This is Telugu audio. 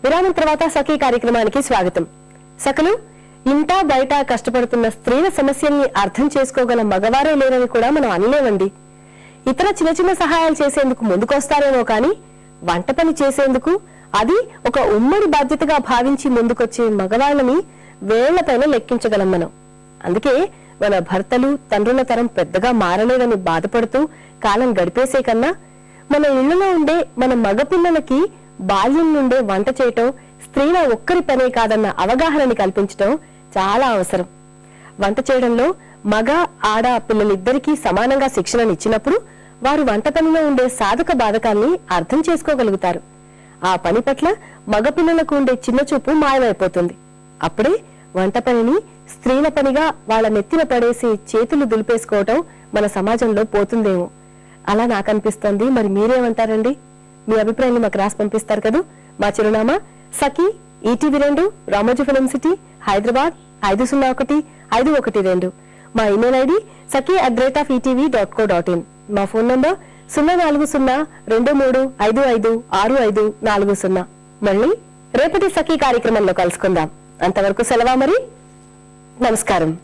విరామం తర్వాత సఖీ కార్యక్రమానికి స్వాగతం. సఖలు, ఇంటా బయట కష్టపడుతున్న స్త్రీల సమస్యల్ని అర్థం చేసుకోగల మగవారే లేరని కూడా మనం అనలేమండి. ఇతర చిన్న చిన్న సహాయాలు చేసేందుకు ముందుకొస్తారేమో కానీ వంట పని చేసేందుకు, అది ఒక ఉమ్మడి బాధ్యతగా భావించి ముందుకొచ్చే మగవాళ్ళని వేళ్లపైన లెక్కించగలం మనం. అందుకే మన భర్తలు, తండ్రుల తరం పెద్దగా మారలేదని బాధపడుతూ కాలం గడిపేసే కన్నా మన ఇళ్లలో ఉండే మన మగపిల్లలకి బాల్యం నుండే వంట చేయటం స్త్రీల ఒక్కరి పనే కాదన్న అవగాహనని కల్పించటం చాలా అవసరం. వంట చేయడంలో మగ ఆడ పిల్లలిద్దరికీ సమానంగా శిక్షణనిచ్చినప్పుడు వారు వంట పనిలో ఉండే సాధక బాధకాల్ని అర్థం చేసుకోగలుగుతారు. ఆ పని పట్ల మగపిల్లలకు ఉండే చిన్నచూపు మాయమైపోతుంది. అప్పుడే వంట పనిని స్త్రీల పనిగా వాళ్ళ నెత్తిన పడేసి చేతులు దులిపేసుకోవటం మన సమాజంలో పోతుందేమో. అలా నాకనిపిస్తోంది. మరి మీరేమంటారండి? మీ అభిప్రాయాన్ని మాకు రాసి పంపిస్తారు కదా. మా చిరునామా Sakhi, ETV 2, Ramoji film city, Hyderabad 501512. మా ఇమెయిల్ ఐడి saki@etv.co.in. మా ఫోన్ నంబర్ 0402355640. మళ్ళీ రేపటి సఖీ కార్యక్రమంలో కలుసుకుందాం. అంతవరకు సెలవా మరి. నమస్కారం.